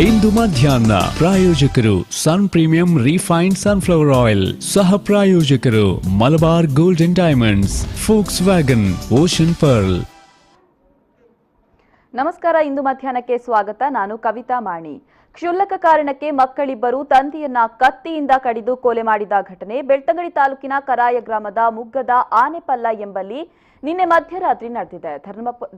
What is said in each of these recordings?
ಇಂದು ಮಧ್ಯಾಹ್ನ ಪ್ರಾಯೋಜಕರು ಸನ್ premium refined sunflower oil, ಸಹ ಪ್ರಾಯೋಜಕರು Malabar golden diamonds, forks wagon, ocean pearl. ನಮಸ್ಕಾರ. ಇಂದು ಮಧ್ಯಾಹ್ನಕ್ಕೆ ಸ್ವಾಗತ. ನಾನು ಕವಿತಾ ಮಾಣಿ. ಕ್ಷುಲ್ಲಕ ಕಾರಣಕ್ಕೆ ಮಕ್ಕಳಿಬ್ಬರು ತಂದೆಯನ್ನ ಕತ್ತಿಯಿಂದ ಕಡಿದು ಕೊಲೆ ಮಾಡಿದ ಘಟನೆ ಬೆಳ್ತಂಗಡಿ ತಾಲೂಕಿನ ಕರಾಯ ಗ್ರಾಮದ ಮುಗ್ಗದ ಆನೆಪಲ್ಲ ಎಂಬಲ್ಲಿ ನಿನ್ನೆ ಮಧ್ಯರಾತ್ರಿ ನಡೆದಿದೆ.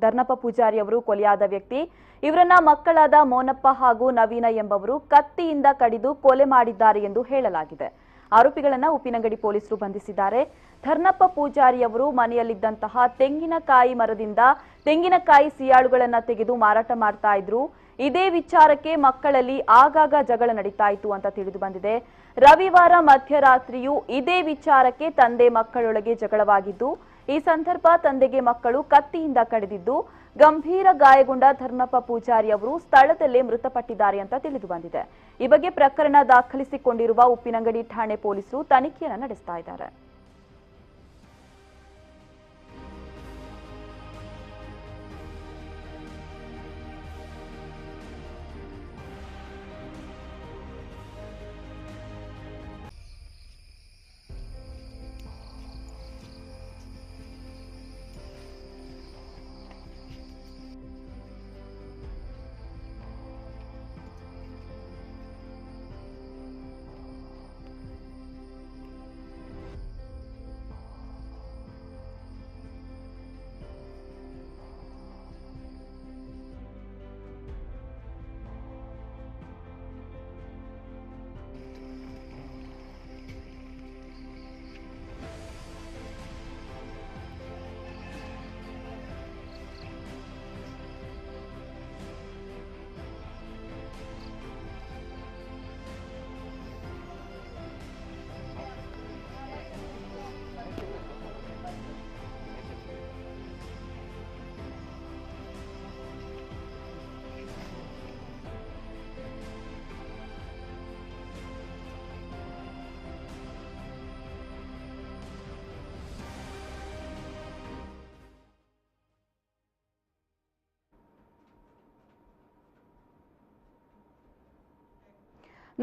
ಧರ್ಮಪ್ಪ ಪೂಜಾರಿ ಅವರು ಕೊಲೆಯಾದ ವ್ಯಕ್ತಿ. ಇವರನ್ನ ಮಕ್ಕಳಾದ ಮೋನಪ್ಪ ಹಾಗೂ ನವೀನ ಎಂಬವರು ಕತ್ತಿಯಿಂದ ಕಡಿದು ಕೊಲೆ ಮಾಡಿದ್ದಾರೆ ಎಂದು ಹೇಳಲಾಗಿದೆ. ಆರೋಪಿಗಳನ್ನ ಉಪ್ಪಿನಂಗಡಿ ಪೊಲೀಸರು ಬಂಧಿಸಿದ್ದಾರೆ. ಧರ್ಮಪ್ಪ ಪೂಜಾರಿ ಅವರು ಮನೆಯಲ್ಲಿದ್ದಂತಹ ತೆಂಗಿನಕಾಯಿ ಮರದಿಂದ ತೆಂಗಿನಕಾಯಿ ಸಿಯಾಳುಗಳನ್ನ ತೆಗೆದು ಮಾರಾಟ ಮಾಡ್ತಾ ಇದ್ರು. ಇದೇ ವಿಚಾರಕ್ಕೆ ಮಕ್ಕಳಲ್ಲಿ ಆಗಾಗ ಜಗಳ ನಡೀತಾ ಇತ್ತು ಅಂತ ತಿಳಿದು ಬಂದಿದೆ. ರವಿವಾರ ಮಧ್ಯರಾತ್ರಿಯೂ ಇದೇ ವಿಚಾರಕ್ಕೆ ತಂದೆ ಮಕ್ಕಳೊಳಗೆ ಜಗಳವಾಗಿದ್ದು, ಈ ಸಂದರ್ಭ ತಂದೆಗೆ ಮಕ್ಕಳು ಕತ್ತಿಯಿಂದ ಕಡಿದಿದ್ದು, ಗಂಭೀರ ಗಾಯಗೊಂಡ ಧರ್ಮಪ್ಪ ಪೂಜಾರಿ ಅವರು ಸ್ಥಳದಲ್ಲೇ ಮೃತಪಟ್ಟಿದ್ದಾರೆ ಅಂತ ತಿಳಿದು ಬಂದಿದೆ. ಈ ಬಗ್ಗೆ ಪ್ರಕರಣ ದಾಖಲಿಸಿಕೊಂಡಿರುವ ಉಪ್ಪಿನಂಗಡಿ ಠಾಣೆ ಪೊಲೀಸರು ತನಿಖೆಯನ್ನು ನಡೆಸ್ತಾ ಇದ್ದಾರೆ.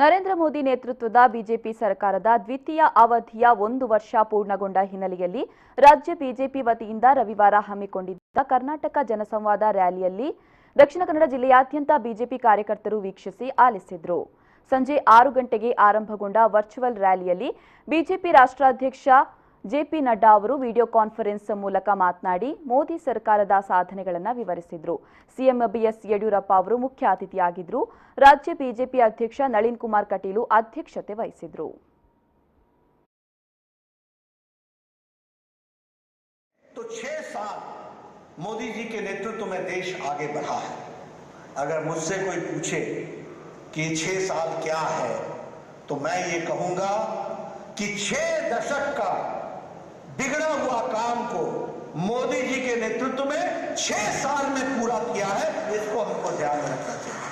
ನರೇಂದ್ರ ಮೋದಿ ನೇತೃತ್ವದ ಬಿಜೆಪಿ ಸರ್ಕಾರದ ದ್ವಿತೀಯ ಅವಧಿಯ 1 ವರ್ಷ ಪೂರ್ಣಗೊಂಡ ಹಿನ್ನೆಲೆಯಲ್ಲಿ ರಾಜ್ಯ ಬಿಜೆಪಿ ವತಿಯಿಂದ ರವಿವಾರ ಹಮ್ಮಿಕೊಂಡಿದ್ದ ಕರ್ನಾಟಕ ಜನಸಂವಾದ ರ್ಯಾಲಿಯಲ್ಲಿ ದಕ್ಷಿಣ ಕನ್ನಡ ಜಿಲ್ಲೆಯಾದ್ಯಂತ ಬಿಜೆಪಿ ಕಾರ್ಯಕರ್ತರು ವೀಕ್ಷಿಸಿ ಆಲಿಸಿದರು. ಸಂಜೆ 6 ಗಂಟೆಗೆ ಆರಂಭಗೊಂಡ ವರ್ಚುವಲ್ ರ್ಯಾಲಿಯಲ್ಲಿ ಬಿಜೆಪಿ ರಾಷ್ಟ್ರಾಧ್ಯಕ್ಷ ಜೆಪಿ ನಡ್ಡಾ ಅವರು ವಿಡಿಯೋ ಕಾನ್ಫರೆನ್ಸ್ ಮೂಲಕ ಮಾತನಾಡಿ ಮೋದಿ ಸರ್ಕಾರದ ಸಾಧನೆಗಳನ್ನು ವಿವರಿಸಿದರು. ಸಿಎಂ ಬಿಎಸ್ ಯಡಿಯೂರಪ್ಪ ಅವರು ಮುಖ್ಯ ಅತಿಥಿಯಾಗಿದ್ದರು. ರಾಜ್ಯ ಬಿಜೆಪಿ ಅಧ್ಯಕ್ಷ ನಳಿನ್ ಕುಮಾರ್ ಕಟೀಲು ಅಧ್ಯಕ್ಷತೆ ವಹಿಸಿದರು. तो 6 साल मोदी जी के नेतृत्व में देश आगे बढ़ा है. अगर मुझसे कोई पूछे कि 6 साल क्या है, तो मैं ये कहूंगा कि 6 दशक का बिगड़ा हुआ काम को मोदी जी के नेतृत्व में 6 साल में पूरा किया है. इसको हमको ध्यान में रखना चाहिए.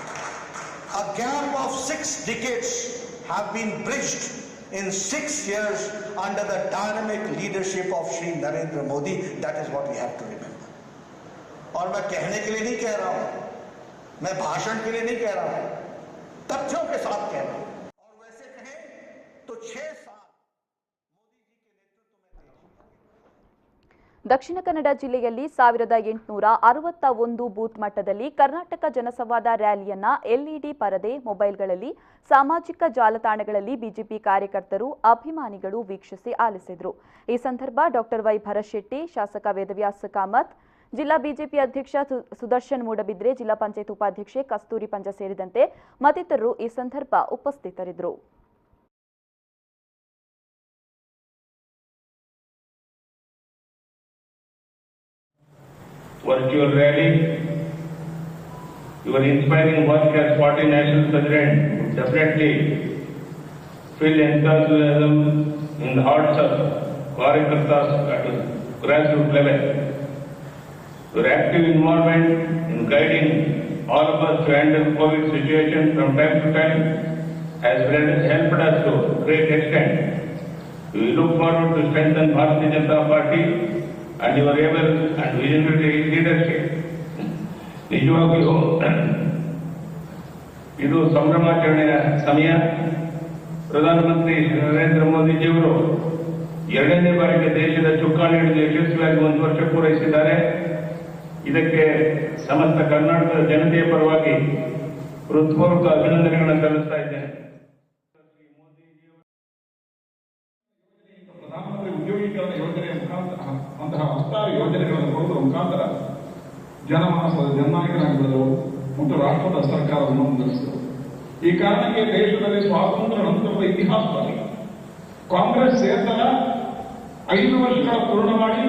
A gap of 6 decades have been bridged in 6 years under the dynamic leadership of Shri Narendra Modi. That is what we have to remember. और मैं कहने के लिए नहीं कह रहा हूं, मैं भाषण के लिए नहीं कह रहा हूं, तथ्यों के साथ कह रहा हूं. और वैसे कहें तो 6 साल ದಕ್ಷಿಣ ಕನ್ನಡ ಜಿಲ್ಲೆಯಲ್ಲಿ 1861 ಬೂತ್ ಮಟ್ಟದಲ್ಲಿ ಕರ್ನಾಟಕ ಜನಸಂವಾದ ರ್ಯಾಲಿಯನ್ನ ಎಲ್ಇಡಿ ಪರದೆ, ಮೊಬೈಲ್ಗಳಲ್ಲಿ, ಸಾಮಾಜಿಕ ಜಾಲತಾಣಗಳಲ್ಲಿ ಬಿಜೆಪಿ ಕಾರ್ಯಕರ್ತರು, ಅಭಿಮಾನಿಗಳು ವೀಕ್ಷಿಸಿ ಆಲಿಸಿದರು. ಈ ಸಂದರ್ಭ ಡಾಕ್ಟರ್ ವೈ ಭರತ್ ಶೆಟ್ಟಿ, ಶಾಸಕ ವೇದವ್ಯಾಸ ಕಾಮತ್, ಜಿಲ್ಲಾ ಬಿಜೆಪಿ ಅಧ್ಯಕ್ಷ ಸುದರ್ಶನ್ ಮೂಡಬಿದ್ರೆ, ಜಿಲ್ಲಾ ಪಂಚಾಯತ್ ಉಪಾಧ್ಯಕ್ಷೆ ಕಸ್ತೂರಿ ಪಂಜ ಸೇರಿದಂತೆ ಮತ್ತಿತರರು ಈ ಸಂದರ್ಭ ಉಪಸ್ಥಿತರಿದ್ದರು. Virtual rally, your inspiring work as party national president would definitely fill enthusiasm in the hearts of Karyakartas at a grassroots level. Your active involvement in guiding all of us to handle COVID situation from time to time has helped us to a great extent. We look forward to strengthen Bharatiya Janata Party and your able and visionary leadership. ನಿಜವಾಗಿಯೂ ಇದು ಸಂಭ್ರಮಾಚರಣೆಯ ಸಮಯ. ಪ್ರಧಾನಮಂತ್ರಿ ನರೇಂದ್ರ ಮೋದಿಜಿಯವರು 2ನೇ ಬಾರಿಗೆ ದೇಶದ ಚುಕ್ಕಾಣಿ ಹಿಡಿದು ಯಶಸ್ವಿಯಾಗಿ 1 ವರ್ಷ ಪೂರೈಸಿದ್ದಾರೆ. ಇದಕ್ಕೆ ಸಮಸ್ತ ಕರ್ನಾಟಕದ ಜನತೆಯ ಪರವಾಗಿ ಹೃತ್ಪೂರ್ವಕ ಅಭಿನಂದನೆಗಳನ್ನು ಸಲ್ಲಿಸ್ತಾ ಇದ್ದೇನೆ. ಪ್ರಧಾನಮಂತ್ರಿ ಉದ್ಯೋಗೀಕರಣ ಯೋಜನೆಯ ಮುಖಾಂತರ ಅಂತಹ ಹತ್ತಾರು ಯೋಜನೆಗಳನ್ನು ಕೊಡುವುದರ ಮುಖಾಂತರ ಜನಮಾನಸದ ಜನನಾಯಕನಾಗಿ ಬೆಳೆದವರು ಮತ್ತು ರಾಷ್ಟ್ರದ ಸರ್ಕಾರವನ್ನು ಮುನ್ನಡೆಸಿದರು. ಈ ಕಾರಣಕ್ಕೆ ದೇಶದಲ್ಲಿ ಸ್ವಾತಂತ್ರ್ಯ ನಂತರದ ಇತಿಹಾಸದಲ್ಲಿ ಕಾಂಗ್ರೆಸ್ ಸೇರ್ತರ 5 ವರ್ಷಗಳ ಪೂರ್ಣ ಮಾಡಿ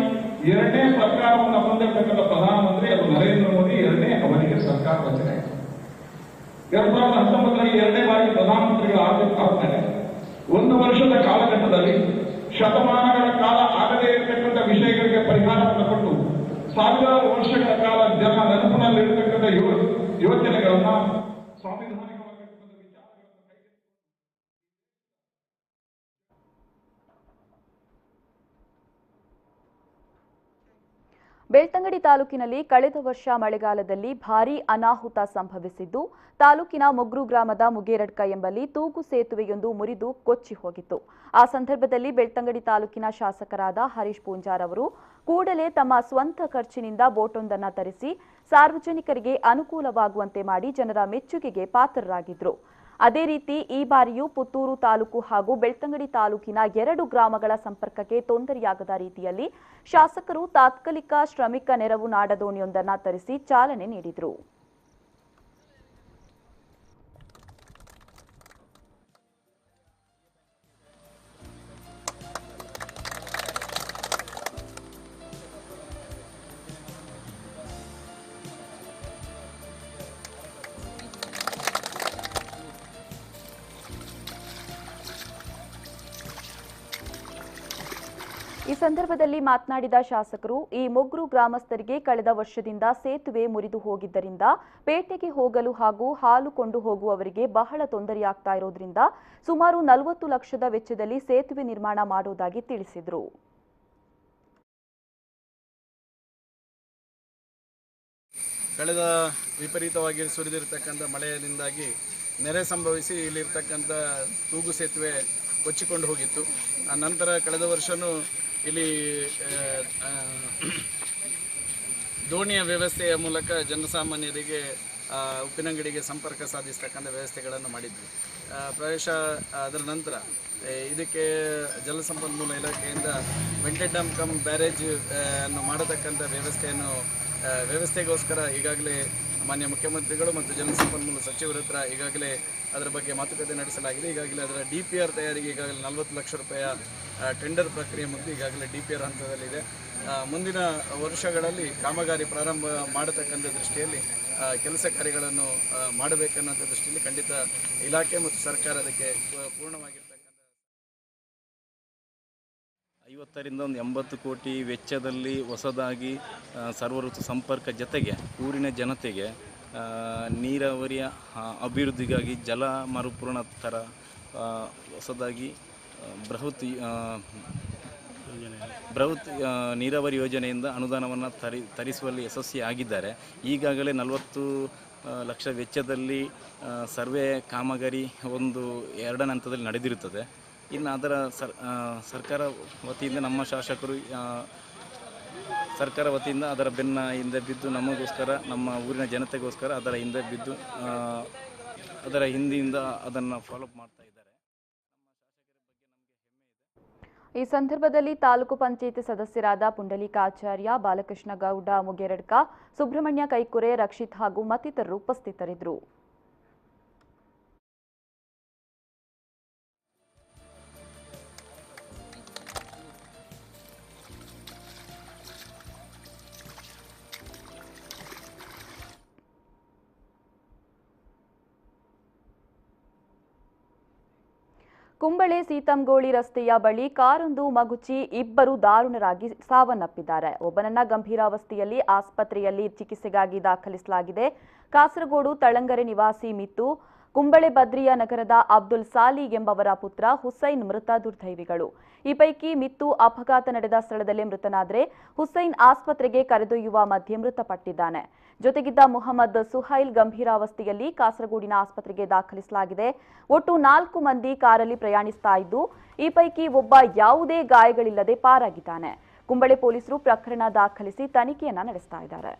2ನೇ ಸರ್ಕಾರವನ್ನು ಹೊಂದಿರತಕ್ಕಂಥ ಪ್ರಧಾನಮಂತ್ರಿ ಅದು ನರೇಂದ್ರ ಮೋದಿ 2ನೇ ಅವಧಿಗೆ ಸರ್ಕಾರ ರಚನೆ ಆಯಿತು. 2019ರಲ್ಲಿ 2ನೇ ಬಾರಿ ಪ್ರಧಾನಮಂತ್ರಿಗಳಾದ್ಮೇಲೆ 1 ವರ್ಷದ ಕಾಲಘಟ್ಟದಲ್ಲಿ ಶತಮಾನಗಳ ಕಾಲ ಆಗದೇ ಇರತಕ್ಕಂಥ ವಿಷಯಗಳಿಗೆ ಪರಿಹಾರವನ್ನು ಕೊಟ್ಟು ಸಾವಿರಾರು ವರ್ಷಗಳ ಕಾಲ ಜನ ನೆನಪಿನಲ್ಲಿರತಕ್ಕಂಥ ಯೋಜನೆಗಳನ್ನ ಸಾಂವಿಧಾನಿಕವಾಗಿರ್ತಕ್ಕಂಥ ವಿಚಾರಗಳನ್ನು ಬೆಳ್ತಂಗಡಿ ತಾಲೂಕಿನಲ್ಲಿ ಕಳೆದ ವರ್ಷ ಮಳೆಗಾಲದಲ್ಲಿ ಭಾರೀ ಅನಾಹುತ ಸಂಭವಿಸಿದ್ದು, ತಾಲೂಕಿನ ಮೊಗ್ರು ಗ್ರಾಮದ ಮುಗೇರಡ್ಕ ಎಂಬಲ್ಲಿ ತೂಗು ಸೇತುವೆಯೊಂದು ಮುರಿದು ಕೊಚ್ಚಿ ಹೋಗಿತ್ತು. ಆ ಸಂದರ್ಭದಲ್ಲಿ ಬೆಳ್ತಂಗಡಿ ತಾಲೂಕಿನ ಶಾಸಕರಾದ ಹರೀಶ್ ಪೂಂಜಾರ್ ಅವರು ಕೂಡಲೇ ತಮ್ಮ ಸ್ವಂತ ಖರ್ಚಿನಿಂದ ಬೋಟೊಂದನ್ನು ತರಿಸಿ ಸಾರ್ವಜನಿಕರಿಗೆ ಅನುಕೂಲವಾಗುವಂತೆ ಮಾಡಿ ಜನರ ಮೆಚ್ಚುಗೆಗೆ ಪಾತ್ರರಾಗಿದ್ರು. ಅದೇ ರೀತಿ ಈ ಬಾರಿಯೂ ಪುತ್ತೂರು ತಾಲೂಕು ಹಾಗೂ ಬೆಳ್ತಂಗಡಿ ತಾಲೂಕಿನ 2 ಗ್ರಾಮಗಳ ಸಂಪರ್ಕಕ್ಕೆ ತೊಂದರೆಯಾಗದ ರೀತಿಯಲ್ಲಿ ಶಾಸಕರು ತಾತ್ಕಾಲಿಕ ಶ್ರಮಿಕ ನೆರವು ನಾಡದೋಣಿಯೊಂದನ್ನು ತರಿಸಿ ಚಾಲನೆ ನೀಡಿದರು. ಈ ಸಂದರ್ಭದಲ್ಲಿ ಮಾತನಾಡಿದ ಶಾಸಕರು, ಈ ಮೊಗ್ರು ಗ್ರಾಮಸ್ಥರಿಗೆ ಕಳೆದ ವರ್ಷದಿಂದ ಸೇತುವೆ ಮುರಿದು ಹೋಗಿದ್ದರಿಂದ ಪೇಟೆಗೆ ಹೋಗಲು ಹಾಗೂ ಹಾಲು ಕೊಂಡು ಹೋಗುವವರಿಗೆ ಬಹಳ ತೊಂದರೆಯಾಗ್ತಾ ಇರೋದ್ರಿಂದ ಸುಮಾರು 40 ಲಕ್ಷದ ವೆಚ್ಚದಲ್ಲಿ ಸೇತುವೆ ನಿರ್ಮಾಣ ಮಾಡುವುದಾಗಿ ತಿಳಿಸಿದರು. ಕಳೆದ ವಿಪರೀತವಾಗಿ ಸುರಿದಿರತಕ್ಕಂಥ ಮಳೆಯಿಂದಾಗಿ ನೆರೆ ಸಂಭವಿಸಿ ಇಲ್ಲಿರ್ತಕ್ಕಂಥ ತೂಗು ಸೇತುವೆ ಕೊಚ್ಚಿಕೊಂಡು ಹೋಗಿತ್ತು. ಆ ನಂತರ ಕಳೆದ ವರ್ಷವೂ ಇಲ್ಲಿ ದೋಣಿಯ ವ್ಯವಸ್ಥೆಯ ಮೂಲಕ ಜನಸಾಮಾನ್ಯರಿಗೆ ಉಪ್ಪಿನಂಗಡಿಗೆ ಸಂಪರ್ಕ ಸಾಧಿಸ್ತಕ್ಕಂಥ ವ್ಯವಸ್ಥೆಗಳನ್ನು ಮಾಡಿದ್ವಿ. ಪ್ರಾಯಶಃ ಅದರ ನಂತರ ಇದಕ್ಕೆ ಜಲಸಂಪನ್ಮೂಲ ಇಲಾಖೆಯಿಂದ ವೆಂಟೆಡ್ ಡ್ಯಾಮ್ ಕಮ್ ಬ್ಯಾರೇಜ್ ಅನ್ನು ಮಾಡತಕ್ಕಂಥ ವ್ಯವಸ್ಥೆಗೋಸ್ಕರ ಈಗಾಗಲೇ ಮಾನ್ಯ ಮುಖ್ಯಮಂತ್ರಿಗಳು ಮತ್ತು ಜಲಸಂಪನ್ಮೂಲ ಸಚಿವರ ಹತ್ರ ಈಗಾಗಲೇ ಅದರ ಬಗ್ಗೆ ಮಾತುಕತೆ ನಡೆಸಲಾಗಿದೆ. ಈಗಾಗಲೇ ಅದರ DPR ತಯಾರಿಗೆ ಈಗಾಗಲೇ 40 ಲಕ್ಷ ರೂಪಾಯಿಯ ಟೆಂಡರ್ ಪ್ರಕ್ರಿಯೆ ಮುಗಿದು ಈಗಾಗಲೇ DPR ಹಂತದಲ್ಲಿದೆ. ಮುಂದಿನ ವರ್ಷಗಳಲ್ಲಿ ಕಾಮಗಾರಿ ಪ್ರಾರಂಭ ಮಾಡತಕ್ಕಂಥ ದೃಷ್ಟಿಯಲ್ಲಿ ಕೆಲಸ ಕಾರ್ಯಗಳನ್ನು ಮಾಡಬೇಕನ್ನೋಂಥ ದೃಷ್ಟಿಯಲ್ಲಿ ಖಂಡಿತ ಇಲಾಖೆ ಮತ್ತು ಸರ್ಕಾರ ಅದಕ್ಕೆ ಪೂರ್ಣವಾಗಿರ್ತಕ್ಕಂಥ 50 ರಿಂದ 80 ಕೋಟಿ ವೆಚ್ಚದಲ್ಲಿ ಹೊಸದಾಗಿ ಸರ್ವಋತು ಸಂಪರ್ಕ ಜೊತೆಗೆ ಊರಿನ ಜನತೆಗೆ ನೀರಾವರಿಯ ಅಭಿವೃದ್ಧಿಗಾಗಿ ಜಲ ಮರುಪೂರ್ಣ ಥರ ಹೊಸದಾಗಿ ಬೃಹತ್ ನೀರಾವರಿ ಯೋಜನೆಯಿಂದ ಅನುದಾನವನ್ನು ತರಿಸುವಲ್ಲಿ ಯಶಸ್ವಿಯಾಗಿದ್ದಾರೆ. ಈಗಾಗಲೇ 40 ಲಕ್ಷ ವೆಚ್ಚದಲ್ಲಿ ಸರ್ವೆ ಕಾಮಗಾರಿ 2ನೇ ಹಂತದಲ್ಲಿ ನಡೆದಿರುತ್ತದೆ. ಇನ್ನು ಅದರ ಸರ್ಕಾರ ವತಿಯಿಂದ ನಮ್ಮ ಶಾಸಕರು ಸರ್ಕಾರ ವತಿಯಿಂದ ಅದರ ಬೆನ್ನ ಹಿಂದೆ ಬಿದ್ದು ನಮಗೋಸ್ಕರ ನಮ್ಮ ಊರಿನ ಜನತೆಗೋಸ್ಕರ ಅದರ ಹಿಂದೆ ಬಿದ್ದು ಅದರ ಹಿಂದಿನಿಂದ ಅದನ್ನು ಫಾಲೋಅಪ್ ಮಾಡ್ತಾ ಇದ್ದಾರೆ. ಈ ಸಂದರ್ಭದಲ್ಲಿ ತಾಲೂಕು ಪಂಚಾಯಿತಿ ಸದಸ್ಯರಾದ ಪುಂಡಲೀಕಾಚಾರ್ಯ, ಬಾಲಕೃಷ್ಣ ಗೌಡ ಮುಗೇರಡ್ಕ, ಸುಬ್ರಹ್ಮಣ್ಯ ಕೈಕುರೆ, ರಕ್ಷಿತ್ ಹಾಗೂ ಮತ್ತಿತರರು ಉಪಸ್ಥಿತರಿದ್ದರು. ಕುಂಬಳೆ ಸೀತಂಗೋಳಿ ರಸ್ತೆಯ ಬಳಿ ಕಾರೊಂದು ಮಗುಚಿ 2 ದಾರುಣರಾಗಿ ಸಾವನ್ನಪ್ಪಿದ್ದಾರೆ. ಒಬ್ಬನನ್ನ ಗಂಭೀರಾವಸ್ಥೆಯಲ್ಲಿ ಆಸ್ಪತ್ರೆಯಲ್ಲಿ ಚಿಕಿತ್ಸೆಗಾಗಿ ದಾಖಲಿಸಲಾಗಿದೆ. ಕಾಸರಗೋಡು ತಳಂಗರೆ ನಿವಾಸಿ ಮಿತ್ತು, ಕುಂಬಳೆ ಬದ್ರಿಯಾ ನಗರದ ಅಬ್ದುಲ್ ಸಾಲಿ ಎಂಬವರ ಪುತ್ರ ಹುಸೈನ್ ಮೃತ ದುರ್ದೈವಿಗಳು. ಈ ಪೈಕಿ ಮಿತ್ತು ಅಪಘಾತ ನಡೆದ ಸ್ಥಳದಲ್ಲೇ ಮೃತನಾದರೆ ಹುಸೈನ್ ಆಸ್ಪತ್ರೆಗೆ ಕರೆದೊಯ್ಯುವ ಮಧ್ಯೆ ಮೃತಪಟ್ಟಿದ್ದಾನೆ. ಜೊತೆಗಿದ್ದ ಮುಹಮ್ಮದ್ ಸುಹೈಲ್ ಗಂಭೀರಾವಸ್ಥೆಯಲ್ಲಿ ಕಾಸರಗೋಡಿನ ಆಸ್ಪತ್ರೆಗೆ ದಾಖಲಿಸಲಾಗಿದೆ. ಒಟ್ಟು 4 ಮಂದಿ ಕಾರಲ್ಲಿ ಪ್ರಯಾಣಿಸ್ತಾ ಇದ್ದು, ಈ ಪೈಕಿ ಒಬ್ಬ ಯಾವುದೇ ಗಾಯಗಳಿಲ್ಲದೆ ಪಾರಾಗಿದ್ದಾನೆ. ಕುಂಬಳೆ ಪೊಲೀಸರು ಪ್ರಕರಣ ದಾಖಲಿಸಿ ತನಿಖೆಯನ್ನ ನಡೆಸ್ತಾ ಇದ್ದಾರೆ.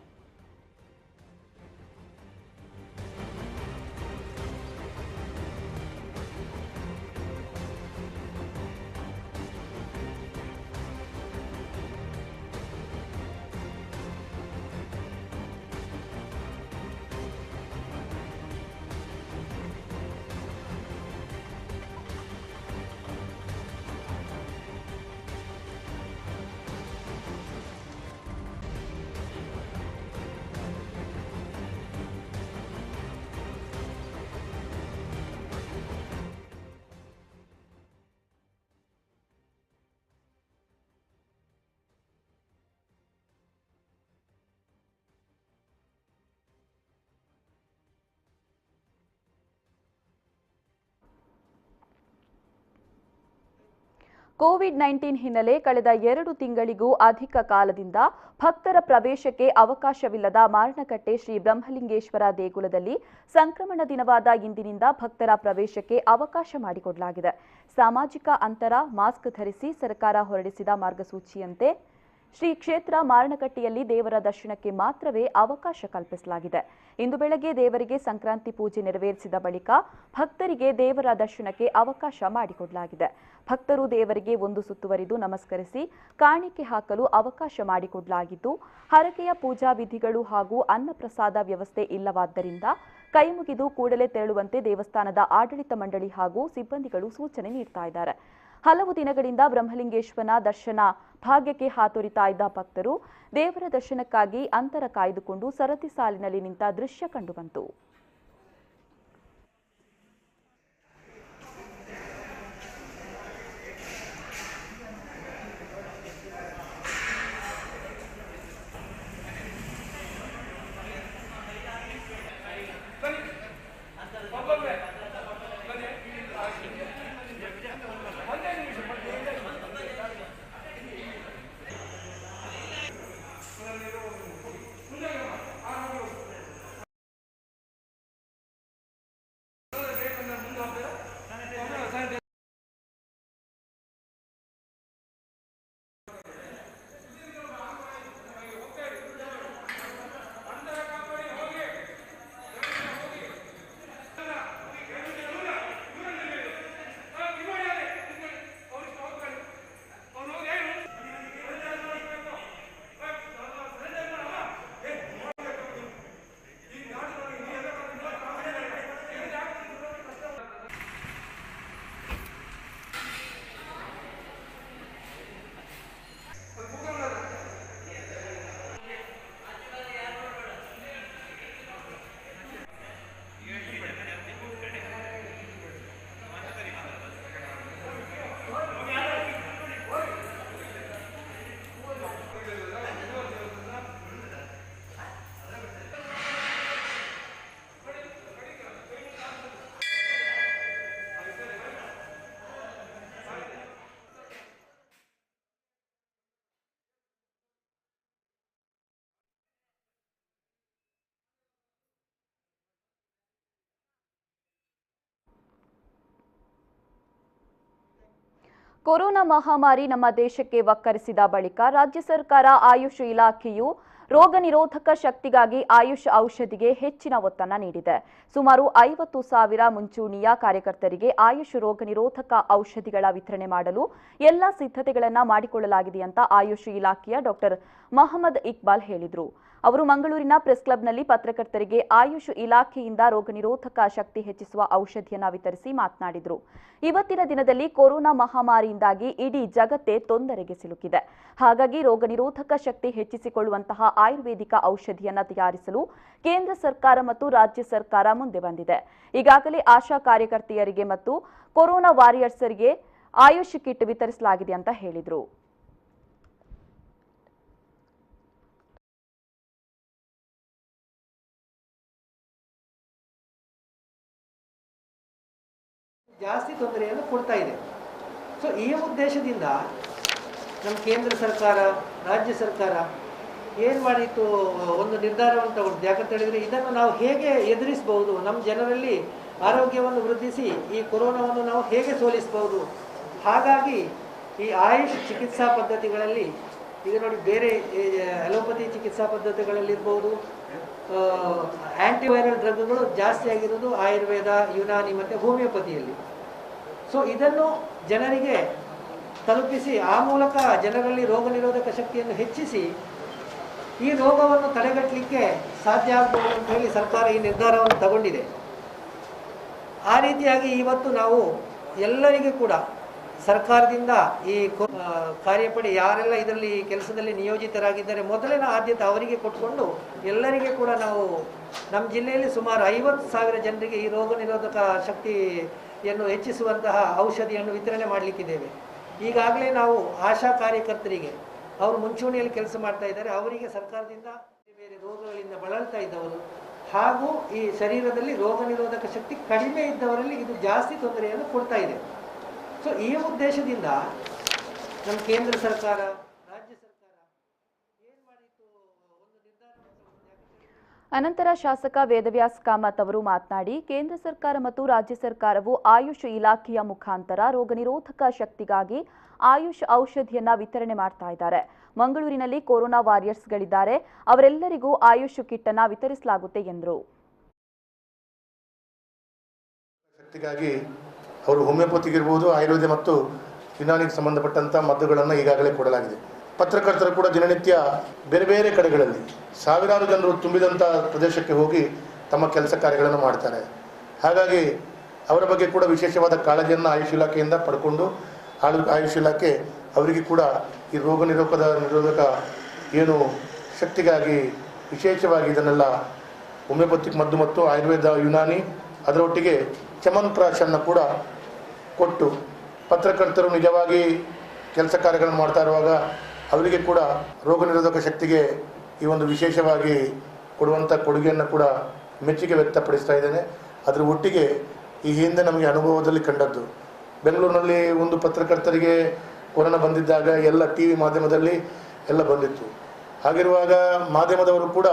ಕೋವಿಡ್-19 ಹಿನ್ನೆಲೆ ಕಳೆದ 2 ತಿಂಗಳಿಗೂ ಅಧಿಕ ಕಾಲದಿಂದ ಭಕ್ತರ ಪ್ರವೇಶಕ್ಕೆ ಅವಕಾಶವಿಲ್ಲದ ಮಾರಣಕಟ್ಟೆ ಶ್ರೀ ಬ್ರಹ್ಮಲಿಂಗೇಶ್ವರ ದೇಗುಲದಲ್ಲಿ ಸಂಕ್ರಮಣ ದಿನವಾದ ಇಂದಿನಿಂದ ಭಕ್ತರ ಪ್ರವೇಶಕ್ಕೆ ಅವಕಾಶ ಮಾಡಿಕೊಡಲಾಗಿದೆ. ಸಾಮಾಜಿಕ ಅಂತರ, ಮಾಸ್ಕ್ ಧರಿಸಿ ಸರ್ಕಾರ ಹೊರಡಿಸಿದ ಮಾರ್ಗಸೂಚಿಯಂತೆ ಶ್ರೀ ಕ್ಷೇತ್ರ ಮಾರಣಕಟ್ಟೆಯಲ್ಲಿ ದೇವರ ದರ್ಶನಕ್ಕೆ ಮಾತ್ರವೇ ಅವಕಾಶ ಕಲ್ಪಿಸಲಾಗಿದೆ. ಇಂದು ಬೆಳಗ್ಗೆ ದೇವರಿಗೆ ಸಂಕ್ರಾಂತಿ ಪೂಜೆ ನೆರವೇರಿಸಿದ ಬಳಿಕ ಭಕ್ತರಿಗೆ ದೇವರ ದರ್ಶನಕ್ಕೆ ಅವಕಾಶ ಮಾಡಿಕೊಡಲಾಗಿದೆ. ಭಕ್ತರು ದೇವರಿಗೆ ಒಂದು ಸುತ್ತುವರಿದು ನಮಸ್ಕರಿಸಿ ಕಾಣಿಕೆ ಹಾಕಲು ಅವಕಾಶ ಮಾಡಿಕೊಡಲಾಗಿದ್ದು, ಹರಕೆಯ ಪೂಜಾ ವಿಧಿಗಳು ಹಾಗೂ ಅನ್ನಪ್ರಸಾದ ವ್ಯವಸ್ಥೆ ಇಲ್ಲವಾದ್ದರಿಂದ ಕೈ ಮುಗಿದು ಕೂಡಲೇ ತೆರಳುವಂತೆ ದೇವಸ್ಥಾನದ ಆಡಳಿತ ಮಂಡಳಿ ಹಾಗೂ ಸಿಬ್ಬಂದಿಗಳು ಸೂಚನೆ ನೀಡ್ತಾ ಇದ್ದಾರೆ. ಹಲವು ದಿನಗಳಿಂದ ಬ್ರಹ್ಮಲಿಂಗೇಶ್ವರನ ದರ್ಶನ ಭಾಗ್ಯಕ್ಕೆ ಹಾತೊರಿತಾ ಇದ್ದ ಭಕ್ತರು ದೇವರ ದರ್ಶನಕ್ಕಾಗಿ ಅಂತರ ಕಾಯ್ದುಕೊಂಡು ಸರತಿ ಸಾಲಿನಲ್ಲಿ ನಿಂತ ದೃಶ್ಯ ಕಂಡುಬಂತು. ಕೊರೋನಾ ಮಹಾಮಾರಿ ನಮ್ಮ ದೇಶಕ್ಕೆ ವಕ್ಕರಿಸಿದ ಬಳಿಕ ರಾಜ್ಯ ಸರ್ಕಾರ ಆಯುಷ್ ಇಲಾಖೆಯು ರೋಗ ನಿರೋಧಕ ಶಕ್ತಿಗಾಗಿ ಆಯುಷ್ ಔಷಧಿಗೆ ಹೆಚ್ಚಿನ ಒತ್ತನ್ನು ನೀಡಿದೆ. ಸುಮಾರು 50,000 ಮುಂಚೂಣಿಯ ಕಾರ್ಯಕರ್ತರಿಗೆ ಆಯುಷ್ ರೋಗ ನಿರೋಧಕ ಔಷಧಿಗಳ ವಿತರಣೆ ಮಾಡಲು ಎಲ್ಲ ಸಿದ್ಧತೆಗಳನ್ನು ಮಾಡಿಕೊಳ್ಳಲಾಗಿದೆ ಅಂತ ಆಯುಷ್ ಇಲಾಖೆಯ ಡಾಕ್ಟರ್ ಮೊಹಮ್ಮದ್ ಇಕ್ಬಾಲ್ ಹೇಳಿದರು. ಅವರು ಮಂಗಳೂರಿನ ಪ್ರೆಸ್ ಕ್ಲಬ್ನಲ್ಲಿ ಪತ್ರಕರ್ತರಿಗೆ ಆಯುಷ್ ಇಲಾಖೆಯಿಂದ ರೋಗ ನಿರೋಧಕ ಶಕ್ತಿ ಹೆಚ್ಚಿಸುವ ಔಷಧಿಯನ್ನು ವಿತರಿಸಿ ಮಾತನಾಡಿದರು. ಇವತ್ತಿನ ದಿನದಲ್ಲಿ ಕೊರೋನಾ ಮಹಾಮಾರಿಯಿಂದಾಗಿ ಇಡೀ ಜಗತ್ತೇ ತೊಂದರೆಗೆ ಸಿಲುಕಿದೆ. ಹಾಗಾಗಿ ರೋಗ ನಿರೋಧಕ ಶಕ್ತಿ ಹೆಚ್ಚಿಸಿಕೊಳ್ಳುವಂತಹ ಆಯುರ್ವೇದಿಕ ಔಷಧಿಯನ್ನು ತಯಾರಿಸಲು ಕೇಂದ್ರ ಸರ್ಕಾರ ಮತ್ತು ರಾಜ್ಯ ಸರ್ಕಾರ ಮುಂದೆ ಬಂದಿದೆ. ಈಗಾಗಲೇ ಆಶಾ ಕಾರ್ಯಕರ್ತೆಯರಿಗೆ ಮತ್ತು ಕೊರೋನಾ ವಾರಿಯರ್ಸ್ರಿಗೆ ಆಯುಷ್ ಕಿಟ್ ವಿತರಿಸಲಾಗಿದೆ ಅಂತ ಹೇಳಿದರು. ಜಾಸ್ತಿ ತೊಂದರೆಯನ್ನು ಕೊಡ್ತಾ ಇದೆ. ಸೊ ಈ ಉದ್ದೇಶದಿಂದ ನಮ್ಮ ಕೇಂದ್ರ ಸರ್ಕಾರ, ರಾಜ್ಯ ಸರ್ಕಾರ ಏನು ಮಾಡಿತ್ತು, ಒಂದು ನಿರ್ಧಾರವನ್ನು ತಗೊಂಡು. ಯಾಕಂತ ಹೇಳಿದರೆ ಇದನ್ನು ನಾವು ಹೇಗೆ ಎದುರಿಸಬಹುದು, ನಮ್ಮ ಜನರಲ್ಲಿ ಆರೋಗ್ಯವನ್ನು ವೃದ್ಧಿಸಿ ಈ ಕೊರೋನಾವನ್ನು ನಾವು ಹೇಗೆ ಸೋಲಿಸಬಹುದು. ಹಾಗಾಗಿ ಈ ಆಯುಷ್ ಚಿಕಿತ್ಸಾ ಪದ್ಧತಿಗಳಲ್ಲಿ ಈಗ ನೋಡಿ, ಬೇರೆ ಅಲೋಪತಿ ಚಿಕಿತ್ಸಾ ಪದ್ಧತಿಗಳಲ್ಲಿರ್ಬೋದು, ಆ್ಯಂಟಿವೈರಲ್ ಡ್ರಗ್ಗಳು ಜಾಸ್ತಿ ಆಗಿರೋದು ಆಯುರ್ವೇದ, ಯುನಾನಿ ಮತ್ತು ಹೋಮಿಯೋಪತಿಯಲ್ಲಿ. ಸೊ ಇದನ್ನು ಜನರಿಗೆ ತಲುಪಿಸಿ ಆ ಮೂಲಕ ಜನರಲ್ಲಿ ರೋಗ ನಿರೋಧಕ ಶಕ್ತಿಯನ್ನು ಹೆಚ್ಚಿಸಿ ಈ ರೋಗವನ್ನು ತಡೆಗಟ್ಟಲಿಕ್ಕೆ ಸಾಧ್ಯ ಆಗಬಹುದು ಅಂತ ಹೇಳಿ ಸರ್ಕಾರ ಈ ನಿರ್ಧಾರವನ್ನು ತಗೊಂಡಿದೆ. ಆ ರೀತಿಯಾಗಿ ಇವತ್ತು ನಾವು ಎಲ್ಲರಿಗೂ ಕೂಡ ಸರ್ಕಾರದಿಂದ ಈ ಕಾರ್ಯಪಡೆ ಯಾರೆಲ್ಲ ಇದರಲ್ಲಿ ಕೆಲಸದಲ್ಲಿ ನಿಯೋಜಿತರಾಗಿದ್ದಾರೆ ಮೊದಲಿನ ಆದ್ಯತೆ ಅವರಿಗೆ ಕೊಟ್ಕೊಂಡು ಎಲ್ಲರಿಗೆ ಕೂಡ ನಾವು ನಮ್ಮ ಜಿಲ್ಲೆಯಲ್ಲಿ ಸುಮಾರು 50,000 ಜನರಿಗೆ ಈ ರೋಗ ನಿರೋಧಕ ಶಕ್ತಿಯನ್ನು ಹೆಚ್ಚಿಸುವಂತಹ ಔಷಧಿಯನ್ನು ವಿತರಣೆ ಮಾಡಲಿಕ್ಕಿದ್ದೇವೆ. ಈಗಾಗಲೇ ನಾವು ಆಶಾ ಕಾರ್ಯಕರ್ತರಿಗೆ, ಅವರು ಮುಂಚೂಣಿಯಲ್ಲಿ ಕೆಲಸ ಮಾಡ್ತಾ ಇದ್ದಾರೆ, ಅವರಿಗೆ ಸರ್ಕಾರದಿಂದ ಬೇರೆ ರೋಗಗಳಿಂದ ಬಳಲ್ತಾ ಇದ್ದವರು ಹಾಗೂ ಈ ಶರೀರದಲ್ಲಿ ರೋಗ ನಿರೋಧಕ ಶಕ್ತಿ ಕಡಿಮೆ ಇದ್ದವರಲ್ಲಿ ಇದು ಜಾಸ್ತಿ ತೊಂದರೆಯನ್ನು ಕೊಡ್ತಾ ಇದೆ. ಸೊ ಈ ಉದ್ದೇಶದಿಂದ ನಮ್ಮ ಕೇಂದ್ರ ಸರ್ಕಾರ, ರಾಜ್ಯ ಸರ್ಕಾರ ಏನು ಮಾಡಿತ್ತು, ಒಂದು ನಿರ್ಧಾರ. ಅನಂತರ ಶಾಸಕ ವೇದವ್ಯಾಸ್ ಕಾಮತ್ ಅವರು ಮಾತನಾಡಿ, ಕೇಂದ್ರ ಸರ್ಕಾರ ಮತ್ತು ರಾಜ್ಯ ಸರ್ಕಾರವು ಆಯುಷ್ ಇಲಾಖೆಯ ಮುಖಾಂತರ ರೋಗ ನಿರೋಧಕ ಶಕ್ತಿಗಾಗಿ ಆಯುಷ್ ಔಷಧಿಯನ್ನ ವಿತರಣೆ ಮಾಡ್ತಾ ಇದ್ದಾರೆ. ಮಂಗಳೂರಿನಲ್ಲಿ ಕೊರೋನಾ ವಾರಿಯರ್ಸ್ಗಳಿದ್ದಾರೆ, ಅವರೆಲ್ಲರಿಗೂ ಆಯುಷ್ ಕಿಟ್ ಅನ್ನ ವಿತರಿಸಲಾಗುತ್ತೆ ಎಂದರು. ಶಕ್ತಿಗಾಗಿ ಅವರು ಹೋಮಿಯೋಪತಿಗಿರ್ಬೋದು, ಆಯುರ್ವೇದ ಮತ್ತು ಯುನಾನಿಗೆ ಸಂಬಂಧಪಟ್ಟಂಥ ಮದ್ದುಗಳನ್ನು ಈಗಾಗಲೇ ಕೊಡಲಾಗಿದೆ. ಪತ್ರಕರ್ತರು ಕೂಡ ದಿನನಿತ್ಯ ಬೇರೆ ಬೇರೆ ಕಡೆಗಳಲ್ಲಿ ಸಾವಿರಾರು ಜನರು ತುಂಬಿದಂಥ ಪ್ರದೇಶಕ್ಕೆ ಹೋಗಿ ತಮ್ಮ ಕೆಲಸ ಕಾರ್ಯಗಳನ್ನು ಮಾಡ್ತಾರೆ. ಹಾಗಾಗಿ ಅವರ ಬಗ್ಗೆ ಕೂಡ ವಿಶೇಷವಾದ ಕಾಳಜಿಯನ್ನು ಆಯುಷ್ ಇಲಾಖೆಯಿಂದ ಪಡ್ಕೊಂಡು ಆಯುಷ್ ಇಲಾಖೆ ಅವರಿಗೆ ಕೂಡ ಈ ರೋಗ ನಿರೋಧಕ ಏನು ಶಕ್ತಿಗಾಗಿ ವಿಶೇಷವಾಗಿ ಇದನ್ನೆಲ್ಲ ಹೋಮಿಯೋಪತಿಕ್ ಮದ್ದು ಮತ್ತು ಆಯುರ್ವೇದ, ಯುನಾನಿ, ಅದರೊಟ್ಟಿಗೆ ಚಮನ್ಪ್ರಾಶನ್ನು ಕೂಡ ಕೊಟ್ಟು ಪತ್ರಕರ್ತರು ನಿಜವಾಗಿ ಕೆಲಸ ಕಾರ್ಯಗಳನ್ನು ಮಾಡ್ತಾ ಇರುವಾಗ ಅವರಿಗೆ ಕೂಡ ರೋಗ ನಿರೋಧಕ ಶಕ್ತಿಗೆ ಈ ಒಂದು ವಿಶೇಷವಾಗಿ ಕೊಡುವಂಥ ಕೊಡುಗೆಯನ್ನು ಕೂಡ ಮೆಚ್ಚುಗೆ ವ್ಯಕ್ತಪಡಿಸ್ತಾ ಇದ್ದೇನೆ. ಅದರ ಒಟ್ಟಿಗೆ ಈ ಹಿಂದೆ ನಮಗೆ ಅನುಭವದಲ್ಲಿ ಕಂಡದ್ದು, ಬೆಂಗಳೂರಿನಲ್ಲಿ ಒಂದು ಪತ್ರಕರ್ತರಿಗೆ ಕೊರೋನಾ ಬಂದಿದ್ದಾಗ ಎಲ್ಲ TV ಮಾಧ್ಯಮದಲ್ಲಿ ಎಲ್ಲ ಬಂದಿತ್ತು. ಹಾಗಿರುವಾಗ ಮಾಧ್ಯಮದವರು ಕೂಡ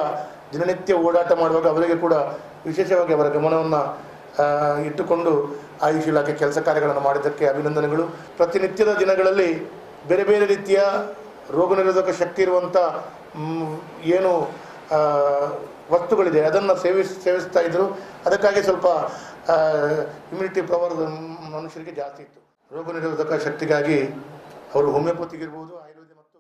ದಿನನಿತ್ಯ ಓಡಾಟ ಮಾಡುವಾಗ ಅವರಿಗೆ ಕೂಡ ವಿಶೇಷವಾಗಿ ಅವರ ಗಮನವನ್ನು ಇಟ್ಟುಕೊಂಡು ಆಯುಷ್ ಇಲಾಖೆ ಕೆಲಸ ಕಾರ್ಯಗಳನ್ನು ಮಾಡಿದ್ದಕ್ಕೆ ಅಭಿನಂದನೆಗಳು. ಪ್ರತಿನಿತ್ಯದ ದಿನಗಳಲ್ಲಿ ಬೇರೆ ಬೇರೆ ರೀತಿಯ ರೋಗ ನಿರೋಧಕ ಶಕ್ತಿ ಇರುವಂಥ ಏನು ವಸ್ತುಗಳಿದೆ ಅದನ್ನು ಸೇವಿಸ್ತಾ ಇದ್ದರು. ಅದಕ್ಕಾಗಿ ಸ್ವಲ್ಪ ಇಮ್ಯುನಿಟಿ ಪವರ್ ಮನುಷ್ಯರಿಗೆ ಜಾಸ್ತಿ ಇತ್ತು. ರೋಗ ನಿರೋಧಕ ಶಕ್ತಿಗಾಗಿ ಅವರು ಹೋಮಿಯೋಪತಿಗಿರ್ಬೋದು, ಆಯುರ್ವೇದ ಮತ್ತು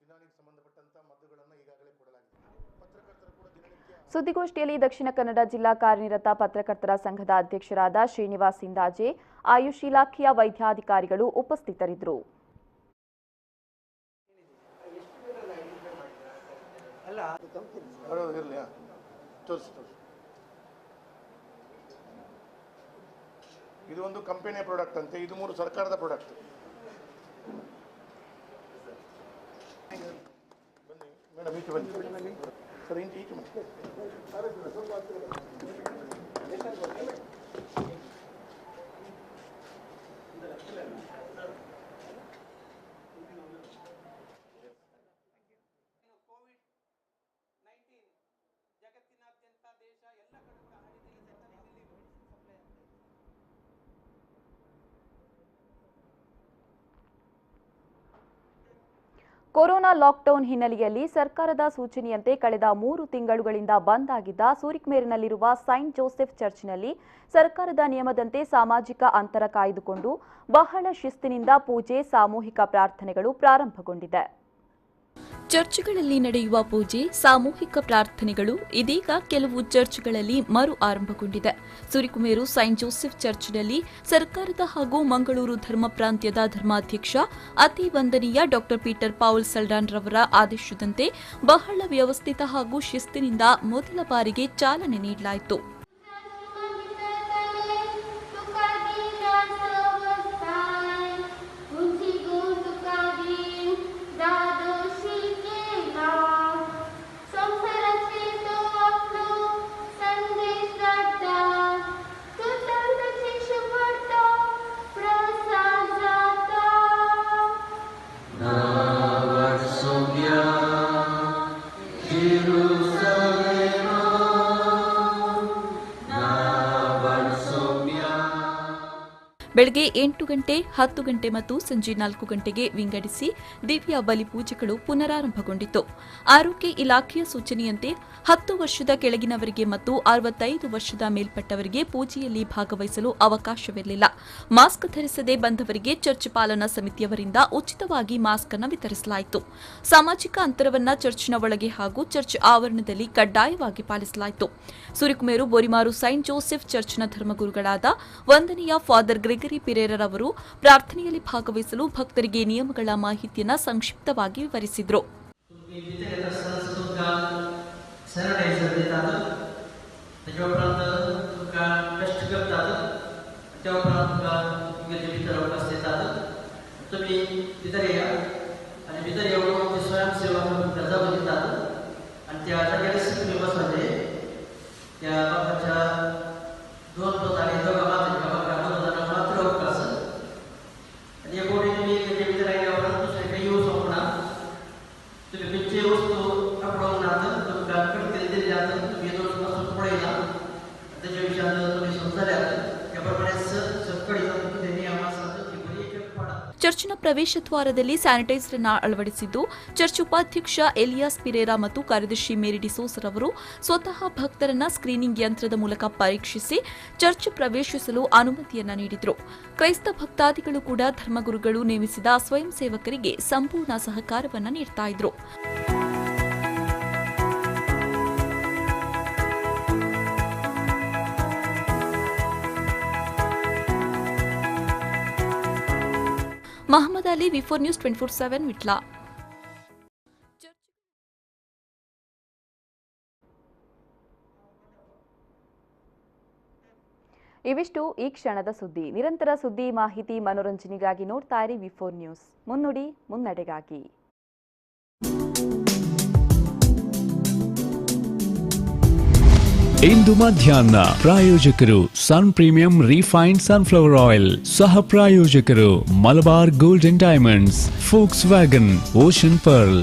ಯುನಾನಿಗೆ ಸಂಬಂಧಪಟ್ಟಂಥ ಮದ್ದುಗಳನ್ನು ಈಗಾಗಲೇ ಕೊಡಲಾಗಿದೆ. ಪತ್ರಕರ್ತರು ಕೂಡ ದಿನನಿತ್ಯ. ಸುದ್ದಿಗೋಷ್ಠಿಯಲ್ಲಿ ದಕ್ಷಿಣ ಕನ್ನಡ ಜಿಲ್ಲಾ ಕಾರ್ಯನಿರತ ಪತ್ರಕರ್ತರ ಸಂಘದ ಅಧ್ಯಕ್ಷರಾದ ಶ್ರೀನಿವಾಸ್ ಸಿಂದಾಜೆ, ಆಯುಷ್ ಇಲಾಖೆಯ ವೈದ್ಯಾಧಿಕಾರಿಗಳು ಉಪಸ್ಥಿತರಿದ್ದರು. ಇದು ಒಂದು ಕಂಪನಿಯ ಪ್ರಾಡಕ್ಟ್ ಅಂತೆ, ಇದು 3 ಸರ್ಕಾರದ ಪ್ರಾಡಕ್ಟ್. ಬನ್ನಿ ಮೇಡಮ್, ಈಚೆ ಬನ್ನಿ ಸರ್, ಈಚೆ ಬನ್ನಿ. ಕೊರೋನಾ ಲಾಕ್ಡೌನ್ ಹಿನ್ನೆಲೆಯಲ್ಲಿ ಸರ್ಕಾರದ ಸೂಚನೆಯಂತೆ ಕಳೆದ 3 ತಿಂಗಳುಗಳಿಂದ ಬಂದ್ ಆಗಿದ್ದ ಸೂರಿಕ್ಮೇರಿನಲ್ಲಿರುವ ಸೈಂಟ್ ಜೋಸೆಫ್ ಚರ್ಚ್ನಲ್ಲಿ ಸರ್ಕಾರದ ನಿಯಮದಂತೆ ಸಾಮಾಜಿಕ ಅಂತರ ಕಾಯ್ದುಕೊಂಡು ಬಹಳ ಶಿಸ್ತಿನಿಂದ ಪೂಜೆ, ಸಾಮೂಹಿಕ ಪ್ರಾರ್ಥನೆಗಳು ಪ್ರಾರಂಭಗೊಂಡಿದೆ. ಚರ್ಚ್ಗಳಲ್ಲಿ ನಡೆಯುವ ಪೂಜೆ, ಸಾಮೂಹಿಕ ಪ್ರಾರ್ಥನೆಗಳು ಇದೀಗ ಕೆಲವು ಚರ್ಚ್ಗಳಲ್ಲಿ ಮರು ಆರಂಭಗೊಂಡಿದೆ. ಸುರಿಕುಮೇರು ಸೈಂಟ್ ಜೋಸೆಫ್ ಚರ್ಚ್ನಲ್ಲಿ ಸರ್ಕಾರದ ಹಾಗೂ ಮಂಗಳೂರು ಧರ್ಮ ಪ್ರಾಂತ್ಯದ ಧರ್ಮಾಧ್ಯಕ್ಷ ಅತಿ ವಂದನೀಯ ಡಾ ಪೀಟರ್ ಪೌಲ್ ಸಲ್ಡಾನ್ ರವರ ಆದೇಶದಂತೆ ಬಹಳ ವ್ಯವಸ್ಥಿತ ಹಾಗೂ ಶಿಸ್ತಿನಿಂದ ಮೊದಲ ಬಾರಿಗೆ ಚಾಲನೆ ನೀಡಲಾಯಿತು. ಬೆಳಗ್ಗೆ 8 ಗಂಟೆ 10 ಗಂಟೆ ಮತ್ತು ಸಂಜೆ 4 ಗಂಟೆಗೆ ವಿಂಗಡಿಸಿ ದಿವ್ಯ ಬಲಿ ಪೂಜೆಗಳು ಪುನರಾರಂಭಗೊಂಡಿತು. ಆರೋಗ್ಯ ಇಲಾಖೆಯ ಸೂಚನೆಯಂತೆ 10 ವರ್ಷದ ಕೆಳಗಿನವರಿಗೆ ಮತ್ತು 65 ವರ್ಷದ ಮೇಲ್ಪಟ್ಟವರಿಗೆ ಪೂಜೆಯಲ್ಲಿ ಭಾಗವಹಿಸಲು ಅವಕಾಶವಿರಲಿಲ್ಲ. ಮಾಸ್ಕ್ ಧರಿಸದೆ ಬಂದವರಿಗೆ ಚರ್ಚ್ ಪಾಲನಾ ಸಮಿತಿಯವರಿಂದ ಉಚಿತವಾಗಿ ಮಾಸ್ಕ್ ಅನ್ನು ವಿತರಿಸಲಾಯಿತು. ಸಾಮಾಜಿಕ ಅಂತರವನ್ನ ಚರ್ಚ್ನ ಒಳಗೆ ಹಾಗೂ ಚರ್ಚ್ ಆವರಣದಲ್ಲಿ ಕಡ್ಡಾಯವಾಗಿ ಪಾಲಿಸಲಾಯಿತು. ಸುರಿಕುಮೇರು ಬೋರಿಮಾರು ಸೈಂಟ್ ಜೋಸೆಫ್ ಚರ್ಚ್ನ ಧರ್ಮಗುರುಗಳಾದ ವಂದನೀಯ ಫಾದರ್ ಗ್ರೆಗರಿ ಪಿರೇರರವರು ಪ್ರಾರ್ಥನೆಯಲ್ಲಿ ಭಾಗವಹಿಸಲು ಭಕ್ತರಿಗೆ ನಿಯಮಗಳ ಮಾಹಿತಿಯನ್ನು ಸಂಕ್ಷಿಪ್ತವಾಗಿ ವಿವರಿಸಿದರು. ಚರ್ಚ್ನ ಪ್ರವೇಶ ದ್ವಾರದಲ್ಲಿ ಸ್ಯಾನಿಟೈಸರ್ ಅನ್ನು ಅಳವಡಿಸಿದ್ದು, ಚರ್ಚ್ ಉಪಾಧ್ಯಕ್ಷ ಎಲಿಯಾಸ್ ಪಿರೇರಾ ಮತ್ತು ಕಾರ್ಯದರ್ಶಿ ಮೇರಿ ಡಿಸೋಸರ್ ಅವರು ಸ್ವತಃ ಭಕ್ತರನ್ನ ಸ್ಕ್ರೀನಿಂಗ್ ಯಂತ್ರದ ಮೂಲಕ ಪರೀಕ್ಷಿಸಿ ಚರ್ಚ್ ಪ್ರವೇಶಿಸಲು ಅನುಮತಿಯನ್ನ ನೀಡಿದರು. ಕ್ರೈಸ್ತ ಭಕ್ತಾದಿಗಳು ಕೂಡ ಧರ್ಮಗುರುಗಳು ನೇಮಿಸಿದ ಸ್ವಯಂ ಸೇವಕರಿಗೆ ಸಂಪೂರ್ಣ ಸಹಕಾರವನ್ನು ನೀಡ್ತಾ ಇದ್ರು. ಮಹಮ್ಮದ್ ಅಲಿ, ವಿ4 ನ್ಯೂಸ್ 24/7 ವಿಟ್ಲ. ಇವಿಷ್ಟು ಈ ಕ್ಷಣದ ಸುದ್ದಿ. ನಿರಂತರ ಸುದ್ದಿ, ಮಾಹಿತಿ, ಮನೋರಂಜನೆಗಾಗಿ ನೋಡ್ತಾ ಇರಿ ವಿ4 ನ್ಯೂಸ್. ಮುನ್ನುಡಿ ಮುನ್ನಡೆಗಾಗಿ. ಇಂದು ಮಧ್ಯಾಹ್ನ ಪ್ರಾಯೋಜಕರು ಸನ್ ಪ್ರೀಮಿಯಂ ರಿಫೈನ್ಡ್ ಸನ್ಫ್ಲವರ್ ಆಯಿಲ್, ಸಹ ಪ್ರಾಯೋಜಕರು Malabar gold and diamonds, forks wagon, ocean pearl.